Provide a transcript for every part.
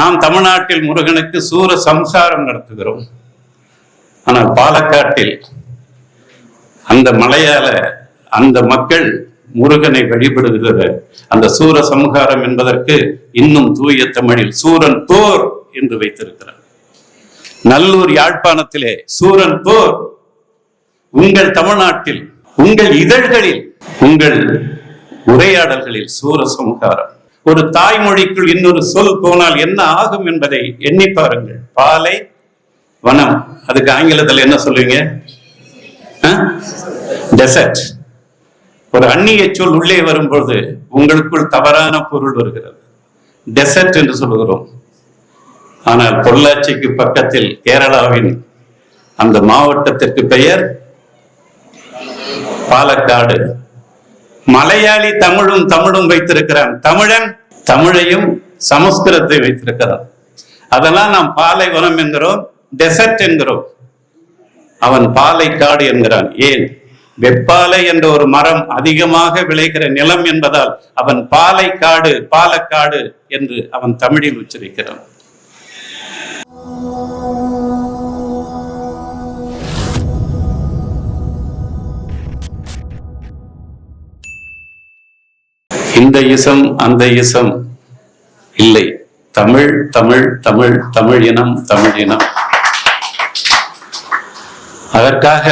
நாம் தமிழ்நாட்டில் முருகனுக்கு சூர சம்சாரம் நடத்துகிறோம். ஆனால் பாலக்காட்டில் அந்த மலையாள அந்த மக்கள் முருகனை வழிபடுகிற அந்த சூர சம்ஹாரம் என்பதற்கு இன்னும் தூய தமிழில் சூரன் போர் என்று வைத்திருக்கிறார். நல்லூர் யாழ்ப்பாணத்திலே சூரன் போர். உங்கள் தமிழ்நாட்டில் உங்கள் இதழ்களில் உங்கள் உரையாடல்களில் சூர சம்ஹாரம். ஒரு தாய்மொழிக்குள் இன்னொரு சொல் போனால் என்ன ஆகும் என்பதை எண்ணி பாருங்கள். பாலை வனம், அதுக்கு ஆங்கிலத்தில் என்ன சொல்லுவீங்க? டெசர்ட். ஒரு அந்நிய சொல் உள்ளே வரும்போது உங்களுக்குள் தவறான பொருள் வருகிறது. டெசர்ட் என்று சொல்லுகிறோம். ஆனால் பொள்ளாச்சிக்கு பக்கத்தில் கேரளாவின் அந்த மாவட்டத்திற்கு பெயர் பாலக்காடு. மலையாளி தமிழும் வைத்திருக்கிறான். தமிழன் தமிழையும் சமஸ்கிருதத்தை வைத்திருக்கிறான். அதெல்லாம் நாம் பாலைவனம் என்கிறோம், டெசர்ட் என்கிறோம். அவன் பாலைக்காடு என்கிறான். ஏன்? வெப்பாலை என்ற ஒரு மரம் அதிகமாக விளைகிற நிலம் என்பதால் அவன் பாலைக்காடு பாலக்காடு என்று அவன் தமிழில் உச்சரிக்கிறான். இந்த இசம் அந்த இசம் இல்லை. தமிழ் தமிழ் தமிழ் தமிழ் இனம் தமிழ் இனம். அதற்காக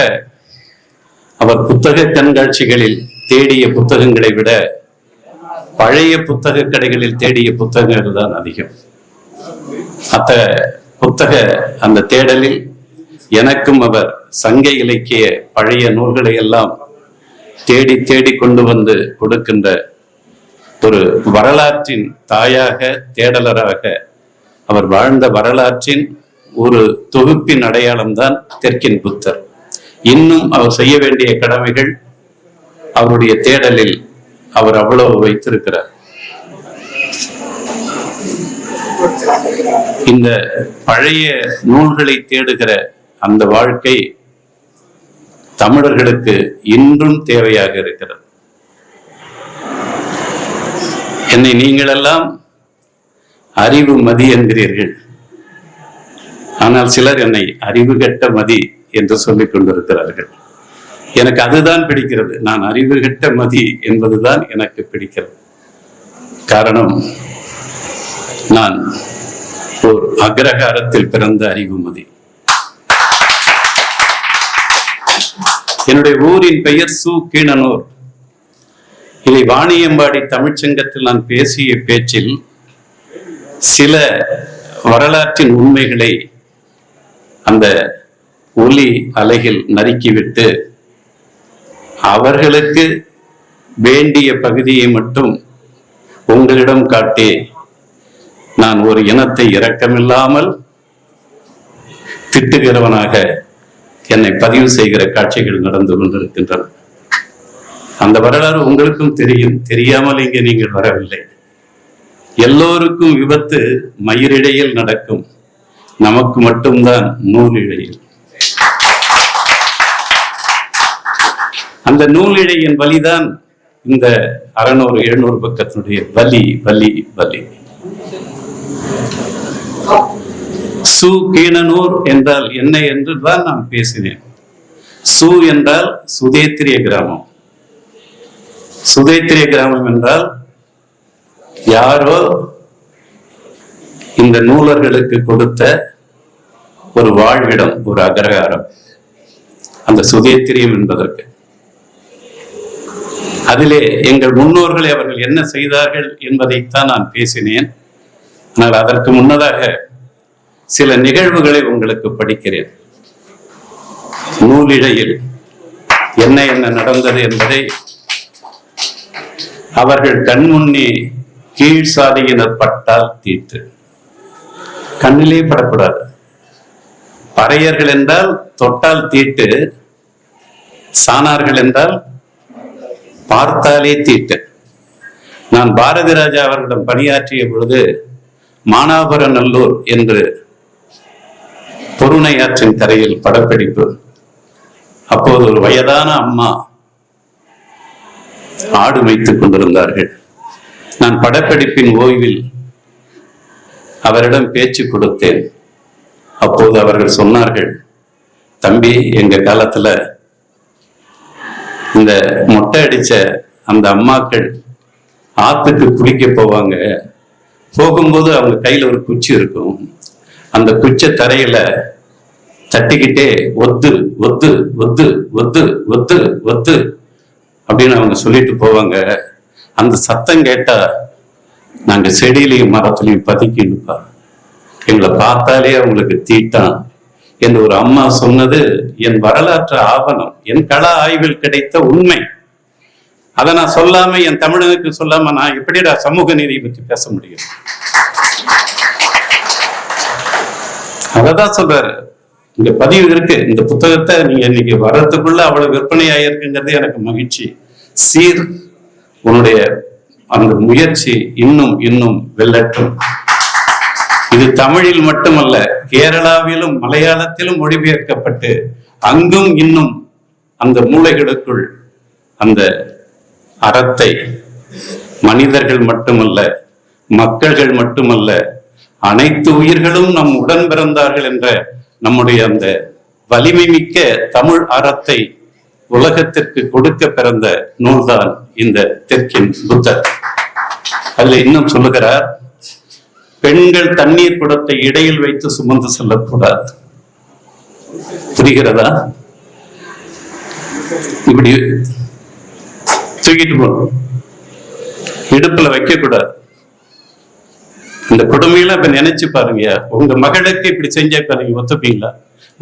அவர் புத்தக கண்காட்சிகளில் தேடிய புத்தகங்களை விட பழைய புத்தக கடைகளில் தேடிய புத்தகங்கள் தான் அதிகம். புத்தக அந்த தேடலில் எனக்கும் அவர் சங்க இலக்கிய பழைய நூல்களை எல்லாம் தேடி தேடி கொண்டு வந்து கொடுக்கின்ற ஒரு வரலாற்றின் தாயாக தேடலராக அவர் வாழ்ந்த வரலாற்றின் ஒரு தொகுப்பின் அடையாளம்தான் தெற்கின் புத்தர். இன்னும் அவர் செய்ய வேண்டிய கடமைகள் அவருடைய தேடலில் அவர் அவ்வளவு வைத்திருக்கிறார். இந்த பழைய நூல்களை தேடுகிற அந்த வாழ்க்கை தமிழர்களுக்கு இன்றும் தேவையாக இருக்கிறது. என்னை நீங்கள் எல்லாம் அறிவு மதி என்கிறீர்கள். ஆனால் சிலர் என்னை அறிவு கெட்ட மதி என்று சொல்லிக் கொண்டிருக்கிறார்கள். எனக்கு அதுதான் பிடிக்கிறது. நான் அறிவு கெட்ட மதி என்பதுதான் எனக்கு பிடிக்கிறது. காரணம், நான் ஒரு அக்ரஹாரத்தில் பிறந்த அறிவுமதி. என்னுடைய ஊரின் பெயர் சு கீணனூர். இதை வாணியம்பாடி தமிழ்ச்சங்கத்தில் நான் பேசிய பேச்சில் சில வரலாற்றின் உண்மைகளை அந்த ஒலி அலையில் நறுக்கிவிட்டு அவர்களுக்கு வேண்டிய பகுதியை மட்டும் உங்களிடம் காட்டி நான் ஒரு இனத்தை இரக்கமில்லாமல் திட்டுகிறவனாக என்னை பதிவு செய்கிற காட்சிகள் நடந்து கொண்டிருக்கின்றன. அந்த வரலாறு உங்களுக்கும் தெரியும். தெரியாமல் இங்கே நீங்கள் வரவில்லை. எல்லோருக்கும் விபத்து மயிரிழையில் நடக்கும், நமக்கு மட்டும்தான் நூலிழையில். அந்த நூலிழையின் வலிதான் இந்த 600-700 பக்கத்தினுடைய வலி வலி வலி. சு கீணனூர் என்றால் என்ன என்று தான் நான் பேசினேன். சு என்றால் சுதேத்திரிய கிராமம். சுதேத்திரிய கிராமம் என்றால் யாரோ இந்த நூலர்களுக்கு கொடுத்த ஒரு வாழ்விடம், ஒரு அக்ரஹாரம். அந்த சுதேத்திரியம் என்பதற்கு அதிலே எங்கள் முன்னோர்களை அவர்கள் என்ன செய்தார்கள் என்பதைத்தான் நான் பேசினேன். ஆனால் அதற்கு முன்னதாக சில நிகழ்வுகளை உங்களுக்கு படிக்கிறேன். நூலிழையில் என்ன என்ன நடந்தது என்பதை அவர்கள் கண்முன்னே கீழ் சாதியினர் பட்டால் தீட்டு. கண்ணிலே படக்கூடாது. பறையர்கள் என்றால் தொட்டால் தீட்டு, சாணார்கள் என்றால் பார்த்தாலே தீட்டு. நான் பாரதி ராஜா அவர்களிடம் பணியாற்றிய பொழுது மானாபுரநல்லூர் என்று பொருணை ஆற்றின் கரையில் படப்பிடிப்பு. அப்போது ஒரு வயதான அம்மா ஆடு வைத்துக் கொண்டிருந்தார்கள். நான் படப்பிடிப்பின் ஓய்வில் அவரிடம் பேச்சு கொடுத்தேன். அப்போது அவர்கள் சொன்னார்கள், தம்பி, எங்க காலத்துல இந்த மொட்டை அடிச்ச அந்த அம்மாக்கள் ஆத்துக்கு குளிக்க போவாங்க. போகும்போது அவங்க கையில ஒரு குச்சி இருக்கும். அந்த குச்சை தரையில தட்டிக்கிட்டே ஒத்து ஒத்து ஒத்து ஒத்து ஒத்து ஒத்து அப்படின்னு அவங்க சொல்லிட்டு போவாங்க. அந்த சத்தம் கேட்டா நாங்க செடியிலையும் மரத்துலையும் பதுக்கிடுப்பா, எங்களை பார்த்தாலே அவங்களுக்கு தீட்டான் என்று ஒரு அம்மா சொன்னது என் வரலாற்று ஆவணம், என் கள ஆய்வில் கிடைத்த உண்மை. அதை நான் சொல்லாம, என் தமிழனுக்கு சொல்லாம நான் எப்படிடா சமூக நீதியை பற்றி பேச முடியும்? அததான் சொல்றாரு. இங்க பதிவு இருக்கு. இந்த புத்தகத்தை நீங்க இன்னைக்கு வர்றதுக்குள்ள அவ்வளவு விற்பனை ஆயிருக்குங்கிறது எனக்கு மகிழ்ச்சி. சீர், உன்னுடைய அந்த முயற்சி இன்னும் இன்னும் வெல்லட்டும். இது தமிழில் மட்டுமல்ல, கேரளாவிலும் மலையாளத்திலும் மொழிபெயர்க்கப்பட்டு அங்கும் இன்னும் அந்த மூளைகளுக்குள் அந்த அறத்தை மனிதர்கள் மட்டுமல்ல, மக்கள்கள் மட்டுமல்ல, அனைத்து உயிர்களும் நம் உடன் பிறந்தார்கள் என்ற நம்முடைய அந்த வலிமை மிக்க தமிழ் அறத்தை உலகத்திற்கு கொடுக்க பிறந்த நூல்தான் இந்த தெற்கின் புத்தர். அதுல இன்னும் சொல்லுகிறார், பெண்கள் தண்ணீர் குடத்தை இடையில் வைத்து சுமந்து செல்லக்கூடாது. புரிகிறதா? இப்படி தூக்கிட்டு போகணும், இடுப்புல வைக்க கூடாது. இந்த கொடுமையில இப்ப நினைச்சு பாருங்க, உங்க மகளுக்கு இப்படி செஞ்சா பாருங்க, ஒத்துப்பீங்களா?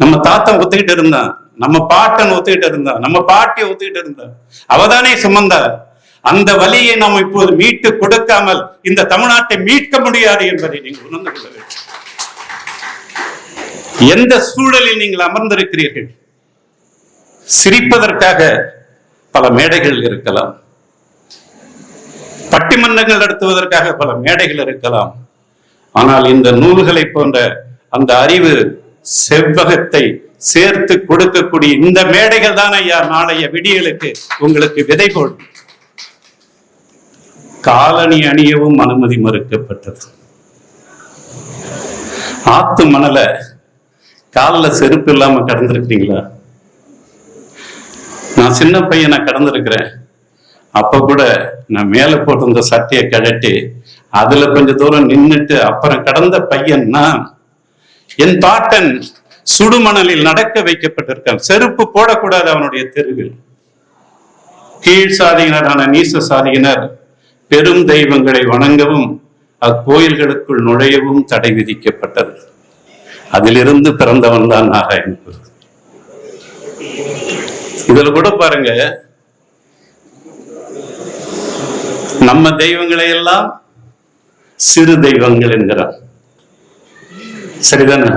நம்ம தாத்தா ஒத்துக்கிட்டு இருந்தான், நம்ம பாட்டன் ஒத்துக்கிட்டு இருந்தான், நம்ம பாட்டி ஒத்துக்கிட்டு இருந்தான், அவதானே சுமந்தா. அந்த வலியை நாம் இப்போது மீட்டு கொடுக்காமல் இந்த தமிழ்நாட்டை மீட்க முடியாது என்பதை நீங்கள் உணர்ந்து கொள்ள வேண்டும். எந்த சூழலில் நீங்கள் அமர்ந்திருக்கிறீர்கள்? சிரிப்பதற்காக பல மேடைகள் இருக்கலாம், பட்டிமன்றங்கள் நடத்துவதற்காக பல மேடைகள் இருக்கலாம். ஆனால் இந்த நூல்களை போன்ற அந்த அறிவு செவ்வகத்தை சேர்த்து கொடுக்கக்கூடிய இந்த மேடைகள் தான் ஐயா நாளைய விடியலுக்கு உங்களுக்கு விதை போடும். காலணி அணியவும் அனுமதி மறுக்கப்பட்டது. ஆத்து மணல காலில் செருப்பு இல்லாம கடந்திருக்கீங்களா? நான் சின்ன பையனை கடந்திருக்கிறேன். அப்ப கூட நான் மேல போட்டிருந்த சட்டையை கழட்டி அதுல கொஞ்சம் தூரம் நின்றுட்டு அப்புறம் கடந்த பையன் நான். என் பாட்டன் சுடுமணலில் நடக்க வைக்கப்பட்டிருக்கான். செருப்பு போடக்கூடாது அவனுடைய தெருவில். கீழ் சாதியினரான நீச சாதியினர் பெரும் தெய்வங்களை வணங்கவும் அக்கோயில்களுக்குள் நுழையவும் தடை விதிக்கப்பட்டது. அதிலிருந்து பிறந்தவன் தான் நாராயணகுரு. இதுல கூட பாருங்க, நம்ம தெய்வங்களை எல்லாம் சிறு தெய்வங்கள் என்கிறான். சரிதானே?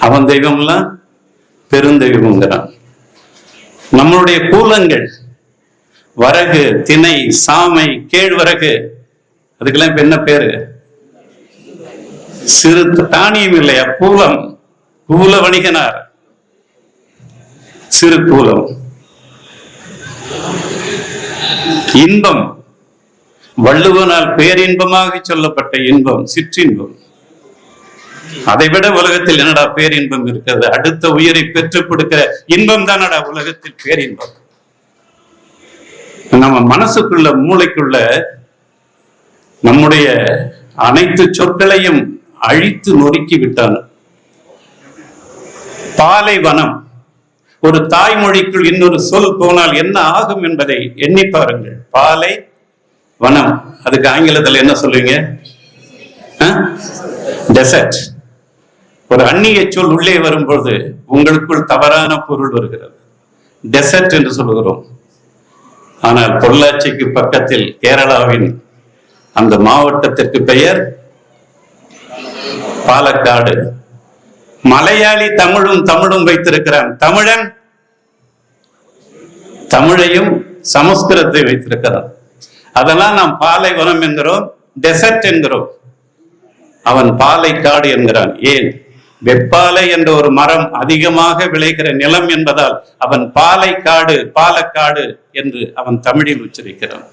அவன் தெய்வம் எல்லாம் பெருந்தெய்வம்ங்கிறான். நம்மளுடைய கூலங்கள் வரகு, திணை, சாமை, கேழ்வரகு, அதுக்கெல்லாம் இப்ப என்ன பேரு? சிறு தானியம் இல்லையா? கூலம், கூல வணிகனார், சிறு கூலம். இன்பம், வள்ளுவனால் பேரின்பமாக சொல்லப்பட்ட இன்பம் சிற்றின்பம். அதை விட உலகத்தில் என்னடா பேரின்பம் இருக்கிறது? அடுத்த உயிரை பெற்றுக் கொடுக்கிற இன்பம் தானடா உலகத்தில் பேரின்பம். நம்ம மனசுக்குள்ள, மூளைக்குள்ள நம்முடைய அனைத்து சொற்களையும் அழித்து நொறுக்கி விட்டான். பாலைவனம், ஒரு தாய்மொழிக்குள் இன்னொரு சொல் போனால் என்ன ஆகும் என்பதை எண்ணி பாருங்கள். பாலை வனம், அதுக்கு ஆங்கிலத்தில் என்ன சொல்லுவீங்க? டெசர்ட். ஒரு அந்நிய சொல் உள்ளே வரும்போது உங்களுக்குள் தவறான பொருள் வருகிறது. டெசர்ட் என்று சொல்லுகிறோம். ஆனால் பொள்ளாச்சிக்கு பக்கத்தில் கேரளாவின் அந்த மாவட்டத்திற்கு பெயர் பாலக்காடு. மலையாளி தமிழும் வைத்திருக்கிறான். தமிழன் தமிழையும் சமஸ்கிருதத்தை வைத்திருக்கிறான். அதெல்லாம் நாம் பாலைவனம் என்கிறோம், டெசர்ட் என்கிறோம். அவன் பாலைக்காடு என்கிறான். ஏன்? வெப்பாலை என்ற ஒரு மரம் அதிகமாக விளைகிற நிலம் என்பதால் அவன் பாலைக்காடு, பாலக்காடு என்று அவன் தமிழில் உச்சரிக்கிறான்.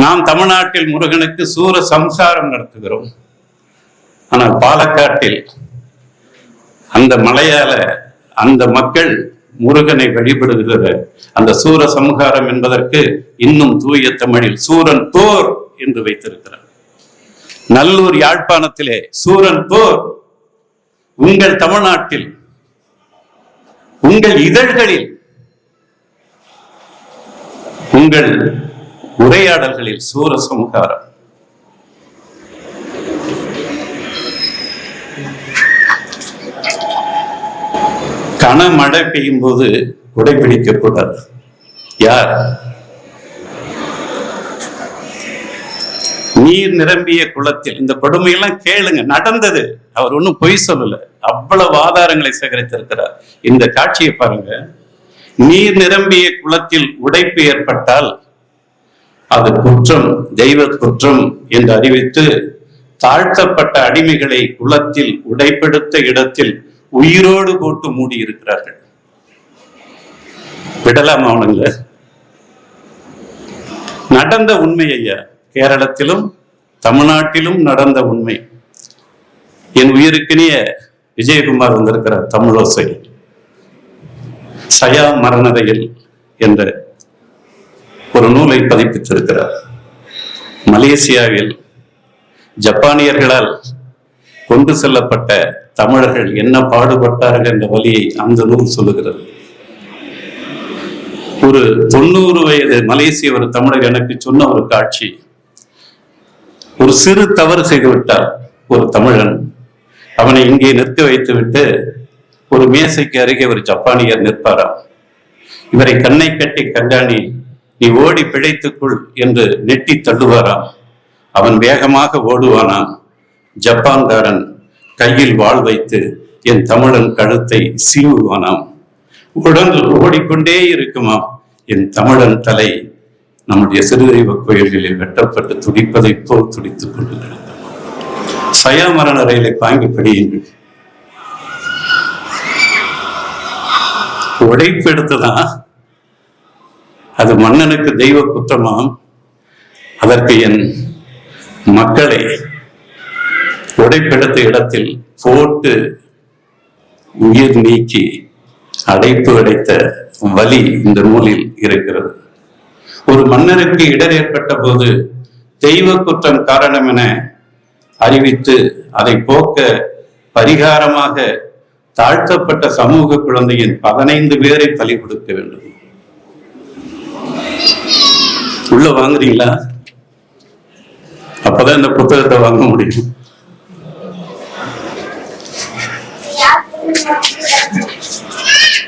நாம் தமிழ்நாட்டில் முருகனுக்கு சூர சம்சாரம் நடத்துகிறோம். ஆனால் பாலக்காட்டில் அந்த மலையால அந்த மக்கள் முருகனை வழிபடுகிற அந்த சூர சம்ஹாரம் என்பதற்கு இன்னும் தூய தமிழில் சூரன் போர் என்று வைத்திருக்கிறார். நல்லூர் யாழ்ப்பாணத்திலே சூரன் போர். உங்கள் தமிழ்நாட்டில் உங்கள் இதழ்களில் உங்கள் உரையாடல்களில் சூர சம்ஹாரம். கனமழை பெய்யும் போது குடை பிடிக்கக்கூடாது. யார்? நீர் நிரம்பிய குளத்தில். இந்த கொடுமையெல்லாம் கேளுங்க, நடந்தது. அவர் ஒன்னும் பொய் சொல்லல, அவ்வளவு ஆதாரங்களை சேகரித்திருக்கிறார். இந்த காட்சியை பாருங்க. நீர் நிரம்பிய குளத்தில் உடைப்பு ஏற்பட்டால் அது குற்றம், தெய்வ குற்றம் என்று அறிவித்து தாழ்த்தப்பட்ட அடிமைகளை குளத்தில் உடைப்பெடுத்த இடத்தில் உயிரோடு போட்டு மூடி இருக்கிறார்கள். விடலாம் அவனுங்க. நடந்த உண்மை ஐயா, கேரளத்திலும் தமிழ்நாட்டிலும் நடந்த உண்மை. என் உயிருக்கினிய விஜயகுமார் வந்திருக்கிறார். தமிழோசை சயா மரணதையில் என்ற ஒரு நூலை பதிப்பித்திருக்கிறார். மலேசியாவில் ஜப்பானியர்களால் கொண்டு செல்லப்பட்ட தமிழர்கள் என்ன பாடுபட்டார்கள் என்ற வழியை அந்த நூல் சொல்லுகிறது. ஒரு 90 வயது மலேசிய ஒரு தமிழர் எனக்கு சொன்ன ஒரு காட்சி. ஒரு சிறு தவறு செய்து விட்டார் ஒரு தமிழன். அவனை இங்கே நிற்க வைத்து விட்டு ஒரு மேசைக்கு அருகே ஒரு ஜப்பானியர் நிற்பாராம். இவரை கண்ணை கட்டி கண்டாணி, நீ ஓடி பிழைத்துக்குள் என்று நெட்டி தள்ளுவாராம். அவன் வேகமாக ஓடுவானாம். ஜப்பான்காரன் கையில் வாள் வைத்து என் தமிழன் கழுத்தை சீவுவானாம். உடல் ஓடிக்கொண்டே இருக்குமாம். என் தமிழன் தலை நம்முடைய சிறுதெய்வ கோயில்களில் வெட்டப்பட்டு துடிப்பதை போல் துடித்துக் கொண்டு கிடக்கும். சயா மரண ரயிலை தாங்கி படியுங்கள். உடைப்பு எடுத்துதான் அது மன்னனுக்கு தெய்வ குற்றமாம். அதற்கு என் மக்களை உடைப்பெடுத்த இடத்தில் போட்டு உயிர் நீக்கி அடைப்பு அடைத்த வலி இந்த நூலில் இருக்கிறது. ஒரு மன்னருக்கு இடர் ஏற்பட்ட போது தெய்வ குற்றம் காரணம் என அறிவித்து அதை போக்க பரிகாரமாக தாழ்த்தப்பட்ட சமூக குழந்தையின் 15 பேரை பலி கொடுக்க வேண்டும். உள்ள வாங்குறீங்களா? அப்பதான் இந்த புத்தகத்தை வாங்க முடியும்.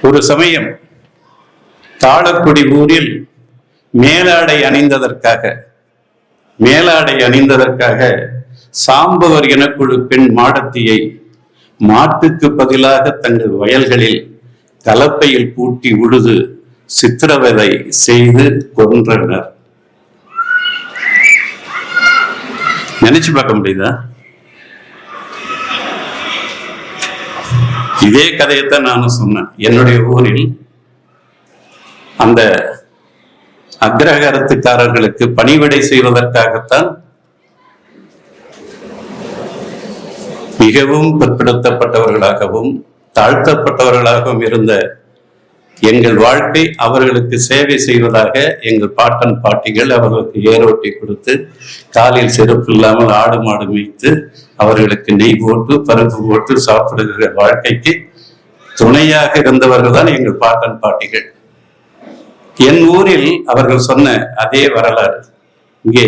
ஒரு சமயம் தாளக்குடி ஊரில் மேலாடை அணிந்ததற்காக சாம்பவர் எனக்குழு பெண் மாடத்தியை மாட்டுக்கு பதிலாக தங்கள் வயல்களில் கலப்பையில் பூட்டி உழுது சித்திரவதை செய்து கொன்றனர். நினைச்சு பார்க்க முடியுதா? இதே கதையைத்தான் நானும் சொன்னேன். என்னுடைய ஊரில் அந்த அக்ரஹாரத்துக்காரர்களுக்கு பணிவிடை செய்வதற்காகத்தான் மிகவும் பிற்படுத்தப்பட்டவர்களாகவும் தாழ்த்தப்பட்டவர்களாகவும் இருந்த எங்கள் வாழ்க்கை அவர்களுக்கு சேவை செய்வதாக எங்கள் பாட்டன் பாட்டிகள் அவர்களுக்கு ஏரோட்டி கொடுத்து காலில் செருப்பு இல்லாமல் ஆடு மாடு மேய்த்து அவர்களுக்கு நெய் போட்டு பருப்பு போட்டு சாப்பிடுகிற வாழ்க்கைக்கு துணையாக இருந்தவர்கள் தான் எங்கள் பாட்டன் பாட்டிகள். என் ஊரில் அவர்கள் சொன்ன அதே வரலாறு. இங்கே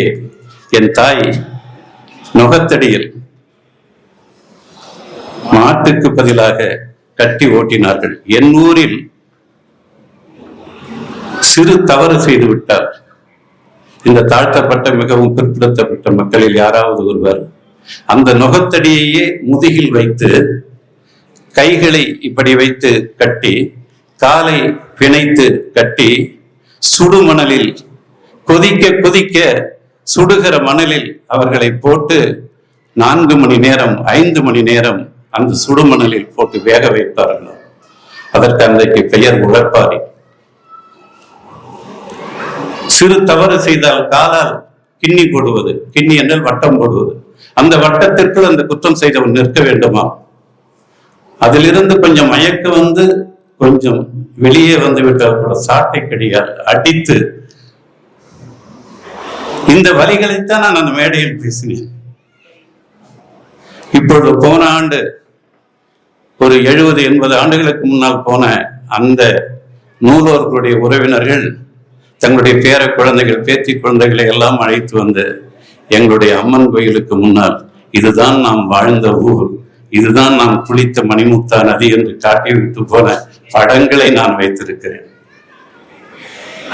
என் தாய் நுகத்தடியில் மாட்டுக்கு பதிலாக கட்டி ஓட்டினார்கள். என் ஊரில் சிறு தவறு செய்து விட்டார் இந்த தாழ்த்தப்பட்ட மிகவும் பிற்படுத்தப்பட்ட மக்களில் யாராவது ஒருவர் அந்த நுகத்தடியையே முதுகில் வைத்து கைகளை இப்படி வைத்து கட்டி காலை பிணைத்து கட்டி சுடுமணலில் கொதிக்க சுடுகிற மணலில் அவர்களை போட்டு 4 மணி நேரம் 5 மணி நேரம் அந்த சுடுமணலில் போட்டு வேக வைப்பார்கள். அதற்கு அன்றைக்கு பெயர் உழைப்பாரி. சிறு தவறு செய்தால் காலால் கிண்ணி போடுவது, கிண்ணி என்றால் வட்டம் போடுவது, அந்த வட்டத்திற்குள் அந்த குற்றம் செய்தவன் நிற்க வேண்டுமா? அதிலிருந்து கொஞ்சம் மயக்க வந்து கொஞ்சம் வெளியே வந்து விட்டால் கூட சாட்டை கடியால் அடித்து, இந்த வழிகளைத்தான் நான் அந்த மேடையில் பேசினேன். இப்பொழுது போன ஆண்டு ஒரு 70-80 ஆண்டுகளுக்கு முன்னால் போன அந்த நூலோர்களுடைய உறவினர்கள் தங்களுடைய பேர குழந்தைகள், பேத்தி குழந்தைகளை எல்லாம் அழைத்து வந்து எங்களுடைய அம்மன் கோயிலுக்கு முன்னால், இதுதான் நாம் வாழ்ந்த ஊர், இதுதான் நாம் குளித்த மணிமுத்தா நதி என்று காட்டிவிட்டு போன படங்களை நான் வைத்திருக்கிறேன்.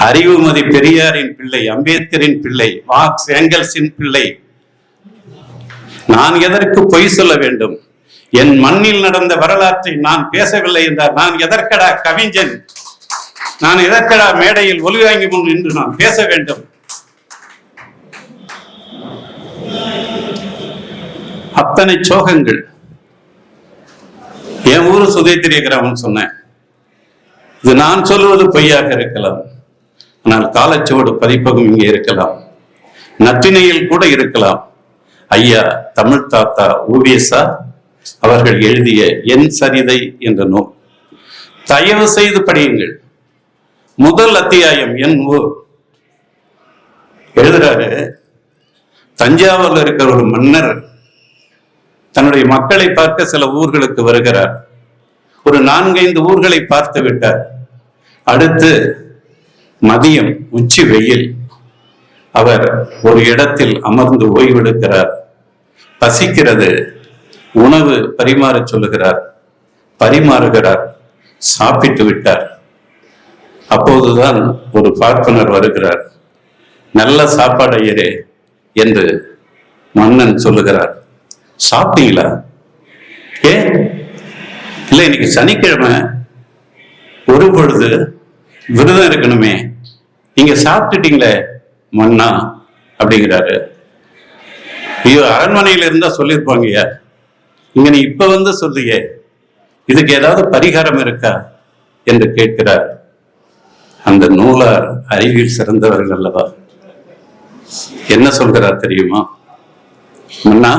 அறிவுமதி பெரியாரின் பிள்ளை, அம்பேத்கரின் பிள்ளை, மார்க்ஸ் ஏங்கல்ஸின் பிள்ளை. நான் எதற்கு பொய் சொல்ல வேண்டும்? என் மண்ணில் நடந்த வரலாற்றை நான் பேசவில்லை என்றால் நான் எதற்கடா கவிஞன்? நான் எதற்கடா மேடையில் ஒலி வாங்கி முன் என்று நான் பேச வேண்டும்? அத்தனை சோகங்கள். என் ஊரு சுதேத்திரிய கிராமம் சொன்னேன். இது நான் சொல்லுவது பொய்யாக இருக்கலாம், ஆனால் காலச்சுவடு பதிப்பகம் இங்கே இருக்கலாம், நற்றினையில் கூட இருக்கலாம். ஐயா தமிழ் தாத்தா ஊவேசா அவர்கள் எழுதிய என் சரிதை என்ற நூல் தயவு செய்து படியுங்கள். முதல் அத்தியாயம் என் ஊர். எழுதுறாரு, தஞ்சாவூர்ல இருக்கிற ஒரு மன்னர் தன்னுடைய மக்களை பார்க்க சில ஊர்களுக்கு வருகிறார். ஒரு 4-5 ஊர்களை பார்த்து விட்டார். அடுத்து மதியம் உச்சி வெயில். அவர் ஒரு இடத்தில் அமர்ந்து ஓய்வெடுக்கிறார். பசிக்கிறது. உணவு பரிமாற சொல்லுகிறார். பரிமாறுகிறார். சாப்பிட்டு விட்டார். அப்போதுதான் ஒரு பார்ப்பனர் வருகிறார். நல்ல சாப்பாடு ஐயரே என்று மன்னன் சொல்லுகிறார். சாப்பிட்டீங்களா? ஏன் இல்லை, இன்னைக்கு சனிக்கிழமை, ஒரு பொழுது விரதம் இருக்கணுமே, நீங்க சாப்பிட்டுட்டீங்களே மன்னா அப்படிங்கிறாரு. ஐயோ, அரண்மனையில இருந்தா சொல்லியிருப்பாங்கய்யா, இங்க நீ இப்ப வந்து சொல்றியே, இதுக்கு ஏதாவது பரிகாரம் இருக்கா என்று கேட்கிறார். அந்த நூலார் அறிவில் சிறந்தவர்கள் அல்லவா, என்ன சொல்கிறார் தெரியுமா? மன்னா,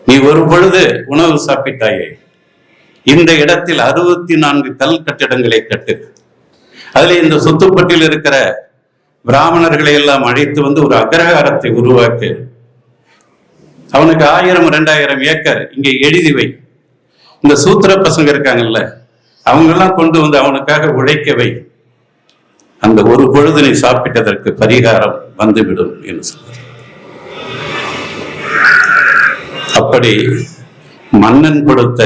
நீ ஒரு பொழுது உணவு சாப்பிட்டாயே, இந்த இடத்தில் 64 கல் கட்டிடங்களை கட்டு, அதுல இந்த சொத்துப்பட்டில் இருக்கிற பிராமணர்களை எல்லாம் அழைத்து வந்து ஒரு அக்ரஹாரத்தை உருவாக்கு, அவனுக்கு 1000-2000 ஏக்கர் இங்கே எழுதி வை, இந்த சூத்திர பசங்க இருக்காங்கல்ல அவங்க எல்லாம் கொண்டு வந்து அவனுக்காக உழைக்க வை, அந்த ஒரு பொழுது நீ சாப்பிட்டதற்கு பரிகாரம் வந்துவிடும் என்று சொல்றார். அப்படி மன்னன் கொடுத்த,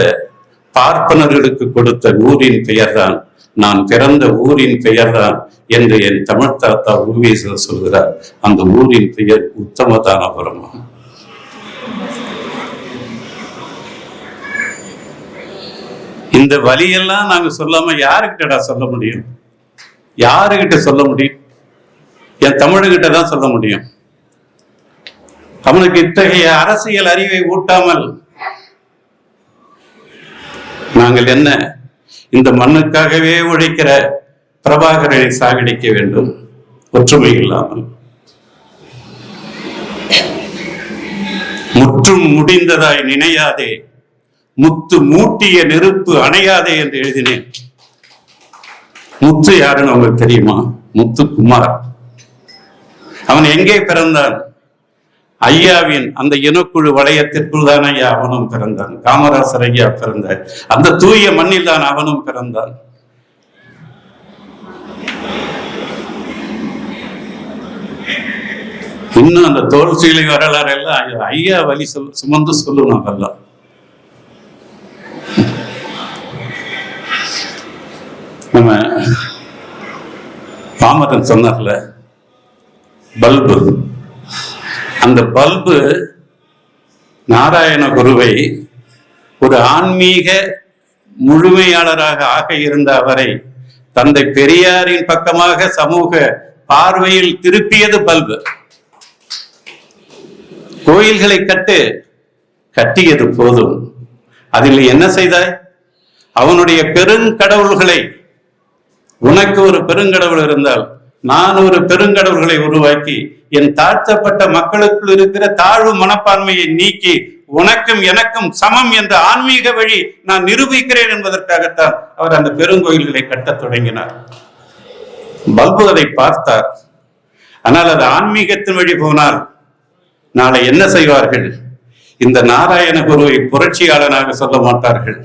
பார்ப்பனர்களுக்கு கொடுத்த ஊரின் பெயர்தான், நான் பிறந்த ஊரின் பெயர்தான் என்று என் தமிழ் தாத்தா ஊவேசா சொல்கிறார். அந்த ஊரின் பெயர் உத்தமதானபுரம். இந்த வழியெல்லாம் நாங்க சொல்லாம யாருக்கிட்டடா சொல்ல முடியும்? யாருகிட்ட சொல்ல முடியும்? என் தமிழகிட்ட தான் சொல்ல முடியும். அவனுக்கு இத்தகைய அரசியல் அறிவை ஊட்டாமல் நாங்கள் என்ன இந்த மண்ணுக்காகவே உழைக்கிற பிரபாகரனை சாகடிக்க வேண்டும்? ஒற்றுமை இல்லாமல். முற்றும் முடிந்ததாய் நினையாதே, முத்து மூட்டிய நெருப்பு அணையாதே என்று எழுதினேன். முத்து யாருன்னு உங்களுக்கு தெரியுமா? முத்துக்குமார். அவன் எங்கே பிறந்தான்? ஐயாவின் அந்த இனக்குழு வளையத்திற்குள் தான் ஐயா அவனும் பிறந்தான். காமராசர் ஐயா பிறந்தார். அந்த தூய மண்ணில் தான் அவனும் பிறந்தான். இன்னும் அந்த தோல் சீலை வரலாறு எல்லாம் ஐயா வழி சுமந்து சொல்லணும். அதெல்லாம் நம்ம பாமரன் சொன்னார்ல, பல்பு. அந்த பல்பு நாராயண குருவை ஒரு ஆன்மீக முழுமையாளராக ஆக இருந்த அவரை தந்தை பெரியாரின் பக்கமாக சமூக பார்வையில் திருப்பியது பல்பு. கோயில்களை கட்டியது போதும், அதில் என்ன செய்தாய்? அவனுடைய பெருங்கடவுள்களை, உனக்கு ஒரு பெருங்கடவுள் இருந்தால் நான் ஒரு பெருங்கடவுள்களை உருவாக்கி என் தாழ்த்தப்பட்ட மக்களுக்குள் இருக்கிற தாழ்வு மனப்பான்மையை நீக்கி உனக்கும் எனக்கும் சமம் என்ற ஆன்மீக வழி நான் நிரூபிக்கிறேன் என்பதற்காகத்தான் அவர் அந்த பெருங்கோயில்களை கட்டத் தொடங்கினார். பல்பு அதை பார்த்தார். ஆனால் அது ஆன்மீகத்தின் வழி போனால் நாளை என்ன செய்வார்கள்? இந்த நாராயண குருவை புரட்சியாளனாக சொல்ல மாட்டார்கள்.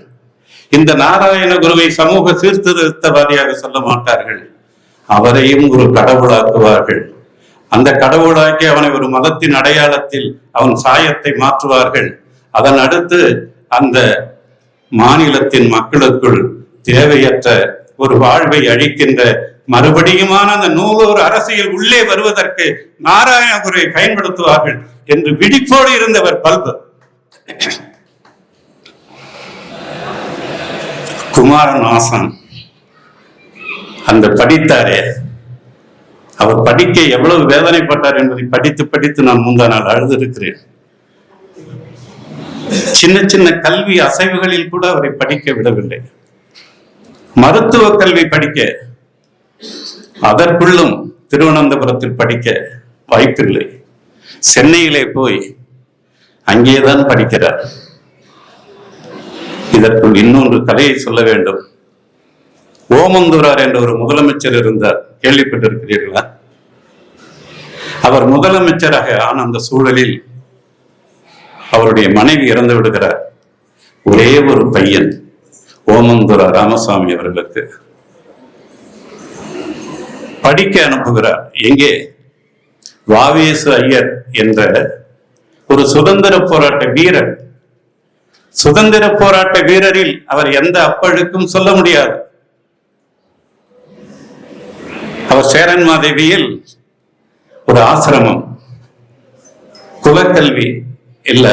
இந்த நாராயண குருவை சமூக சீர்திருத்தவாதியாக சொல்ல மாட்டார்கள். அவரையும் ஒரு கடவுளாக்குவார்கள். அந்த கடவுளாக்கி அவனை ஒரு மதத்தின் அடையாளத்தில் அவன் சாயத்தை மாற்றுவார்கள். அதன் அடுத்து அந்த மாநிலத்தின் மக்களுக்குள் தேவையற்ற ஒரு வாழ்வை அழிக்கின்ற மறுபடியுமான அந்த 100 அரசியல் உள்ளே வருவதற்கு நாராயணகுருவை பயன்படுத்துவார்கள் என்று விழிப்போடு இருந்தவர் பல்பு. குமாரநாசன் அந்த படித்தாரே, அவர் படிக்க எவ்வளவு வேதனைப்பட்டார் என்பதை படித்து படித்து நான் முந்தா நாள் அழுதிருக்கிறேன். சின்ன சின்ன கல்வி அசைவுகளில் கூட அவரை படிக்க விடவில்லை. மருத்துவ கல்வி படிக்க அதற்குள்ளும் திருவனந்தபுரத்தில் படிக்க வாய்ப்பில்லை. சென்னையிலே போய் அங்கேதான் படிக்கிறார். இதற்குள் இன்னொன்று கதையை சொல்ல வேண்டும். ஓமந்தூரார் என்ற ஒரு முதலமைச்சர் இருந்தார், கேள்விப்பட்டிருக்கிறீர்களா? அவர் முதலமைச்சராக ஆன அந்த சூழலில் அவருடைய மனைவி இறந்து விடுகிறார். ஒரே ஒரு பையன் ஓமந்தூரா ராமசாமி அவர்களுக்கு படிக்க அனுப்புகிறார். எங்கே? வாவேசு ஐயர் என்ற ஒரு சுதந்திர போராட்ட வீரர். சுதந்திர போராட்ட வீரரில் அவர் எந்த அப்பழுக்கும் சொல்ல முடியாது. அவர் சேரன் மாதேவியில் ஒரு ஆசிரமம், குலக்கல்வி இல்ல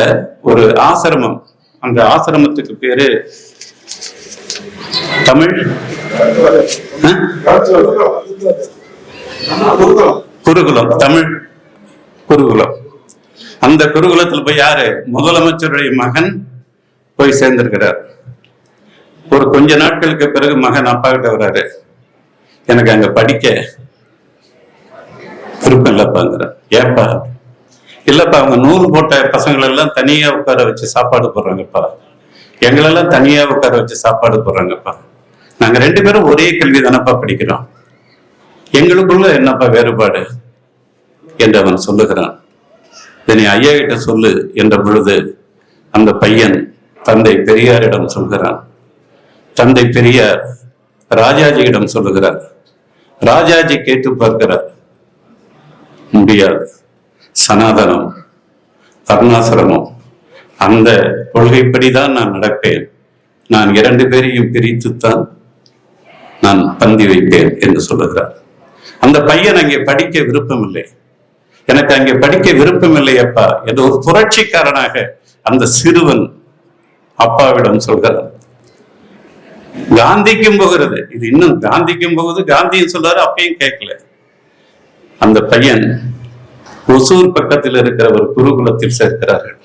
ஒரு ஆசிரமம். அந்த ஆசிரமத்துக்கு பேரு தமிழ் குருகுலம், தமிழ் குருகுலம். அந்த குருகுலத்தில் போய் யாரு? முதலமைச்சருடைய மகன் போய் சேர்ந்திருக்கிறார். ஒரு கொஞ்ச நாட்களுக்கு பிறகு மகன் அப்பா கிட்ட வர்றாரு, எனக்கு அங்க படிக்க விருப்பம் இல்லப்பாங்கிற. ஏப்பா? இல்லப்பா, அவங்க நூல் போட்ட பசங்களை எல்லாம் தனியா உட்கார வச்சு சாப்பாடு போடுறாங்கப்பா, எங்களெல்லாம் தனியா உட்கார வச்சு சாப்பாடு போடுறாங்கப்பா, நாங்க 2 பேரும் ஒரே கல்வி தானப்பா படிக்கிறோம், எங்களுக்குள்ள என்னப்பா வேறுபாடு என்று அவன் சொல்லுகிறான். இதனை ஐயா கிட்ட சொல்லு என்ற பொழுது அந்த பையன் தந்தை பெரியாரிடம் சொல்கிறான். தந்தை பெரியார் ராஜாஜியிடம் சொல்லுகிறார். ராஜாஜி கேட்டு பார்க்கிறார். முடியாது, சனாதனம் வர்ணாசிரமம் அந்த கொள்கைப்படிதான் நான் நடப்பேன், நான் 2 பேரையும் பிரித்துத்தான் நான் பந்தி வைப்பேன் என்று சொல்லுகிறார். அந்த பையன் அங்கே படிக்க விருப்பம் இல்லை. எனக்கு அங்கே படிக்க விருப்பம் இல்லை அப்பா என்று ஒரு புரட்சிக்காரனாக அந்த சிறுவன் அப்பாவிடம் சொல்கிறார். காந்திக்கும் போகிறது இது, இன்னும் காந்திக்கும் போகுது. காந்தியும் சொல்றாரு, அப்பயும் கேட்கல. அந்த பையன் ஒசூர் பக்கத்தில் இருக்கிற ஒரு குருகுலத்தில் சேர்க்கிறார்கள்.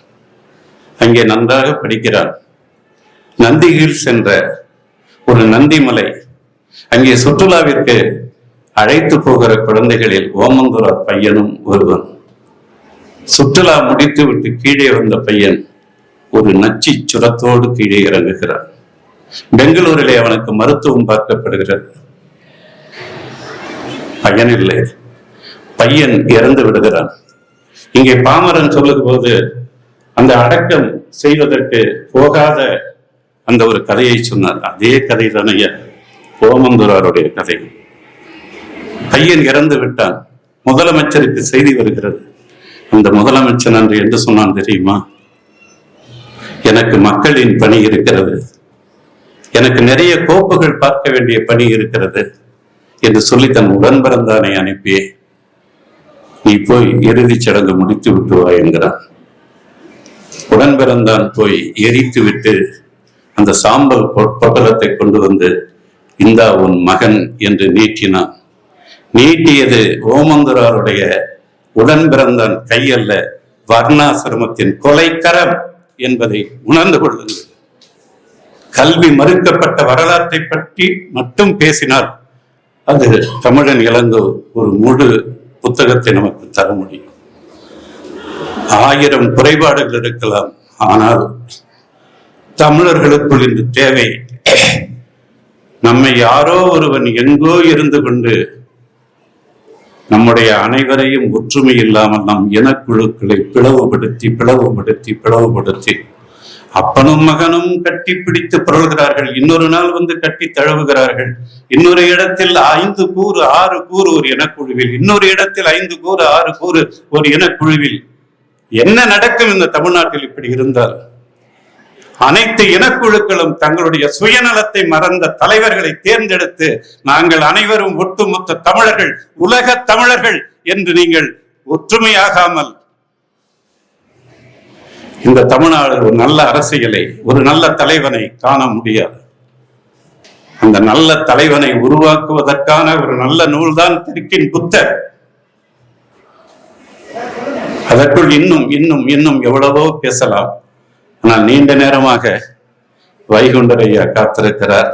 அங்கே நன்றாக படிக்கிறான். நந்திகில் சென்ற ஒரு நந்திமலை, அங்கே சுற்றுலாவிற்கு அழைத்து போகிற குழந்தைகளில் ஓமந்தூரார் பையனும் ஒருவன். சுற்றுலா முடித்து விட்டு கீழே வந்த பையன் ஒரு நச்சு சுரத்தோடு கீழே இறங்குகிறான். பெங்களூரிலே அவனுக்கு மருத்துவம் பார்க்கப்படுகிறது. பையன் இல்லை, பையன் இறந்து விடுகிறான். இங்கே பாமரன் சொல்லும் போது அந்த அடக்கம் செய்வதற்கு போகாத அந்த ஒரு கதையை சொன்னார். அதே கதை தானைய ஓமந்தூராருடைய கதை. பையன் இறந்து விட்டான். முதலமைச்சருக்கு செய்தி வருகிறது. அந்த முதலமைச்சர் அன்று என்று சொன்னான் தெரியுமா? எனக்கு மக்களின் பணி இருக்கிறது, எனக்கு நிறைய கோப்புகள் பார்க்க வேண்டிய பணி இருக்கிறது என்று சொல்லி தன் உடன் பிறந்தானை அனுப்பி நீ போய் இறுதிச் சடங்கு முடித்து விட்டு வா என்கிறான். உடன் பிறந்தான் போய் எரித்து விட்டு அந்த சாம்பல் பொட்டலத்தை கொண்டு வந்து இந்தா உன் மகன் என்று நீட்டினான். நீட்டியது ஓமந்தூராருடைய உடன் பிறந்தான் கையல்ல, வர்ணாசிரமத்தின் கொலைக்கரம் என்பதை உணர்ந்து கொள்ளுங்கள். கல்வி மறுக்கப்பட்ட வரலாற்றை பற்றி மட்டும் பேசினால் அது தமிழன் இழந்த ஒரு முழு புத்தகத்தை நமக்கு தர முடியும். 1000 குறைபாடுகள் இருக்கலாம், ஆனால் தமிழர்களுக்குள் இந்த தேவை. நம்மை யாரோ ஒருவன் எங்கோ இருந்து கொண்டு நம்முடைய அனைவரையும் ஒற்றுமை இல்லாமல் நம் இனக்குழுக்களை பிளவுபடுத்தி அப்பனும் மகனும் கட்டி பிடித்து புரள்கிறார்கள். இன்னொரு நாள் வந்து கட்டி தழுவுகிறார்கள். இன்னொரு இடத்தில் 5 கூறு 6 கூறு ஒரு இனக்குழுவில், இன்னொரு இடத்தில் 5 கூறு 6 கூறு ஒரு இனக்குழுவில். என்ன நடக்கும் இந்த தமிழ்நாட்டில் இப்படி இருந்தால்? அனைத்து இனக்குழுக்களும் தங்களுடைய சுயநலத்தை மறந்த தலைவர்களை தேர்ந்தெடுத்து நாங்கள் அனைவரும் ஒட்டுமொத்த தமிழர்கள், உலக தமிழர்கள் என்று நீங்கள் ஒற்றுமையாகாமல் இந்த தமிழ்நாடு ஒரு நல்ல அரசியலை, ஒரு நல்ல தலைவனை காண முடியாது. அந்த நல்ல தலைவனை உருவாக்குவதற்கான ஒரு நல்ல நூல்தான் தெற்கின் புத்தர். அதற்குள் இன்னும் இன்னும் இன்னும் எவ்வளவோ பேசலாம். ஆனால் நீண்ட நேரமாக வைகுண்டர் ஐயா காத்திருக்கிறார்.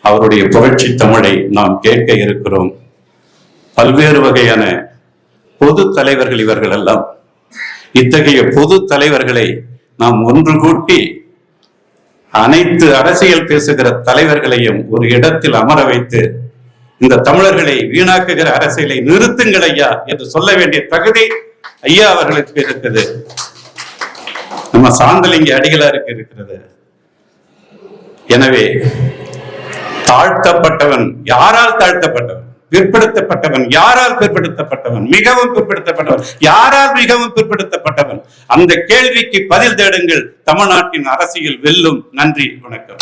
அவருடைய புரட்சி தமிழை நாம் கேட்க இருக்கிறோம். பல்வேறு வகையான பொது தலைவர்கள் இவர்கள் எல்லாம். இத்தகைய பொது தலைவர்களை நாம் ஒன்று கூட்டி அனைத்து அரசியல் பேசுகிற தலைவர்களையும் ஒரு இடத்தில் அமர வைத்து இந்த தமிழர்களை வீணாக்குகிற அரசியலை நிறுத்துங்கள் ஐயா என்று சொல்ல வேண்டிய தகுதி ஐயா அவர்களுக்கு இருக்குது. நம்ம சாந்தலிங்க அடிகளாருக்கு இருக்கிறது. எனவே தாழ்த்தப்பட்டவன் யாரால் தாழ்த்தப்பட்டவன்? பிற்படுத்தப்பட்டவன் யாரால் பிற்படுத்தப்பட்டவன்? மிகவும் பிற்படுத்தப்பட்டவன் யாரால் மிகவும் பிற்படுத்தப்பட்டவன்? அந்த கேள்விக்கு பதில் தேடுங்கள். தமிழ்நாட்டின் அரசியல் வெல்லும். நன்றி, வணக்கம்.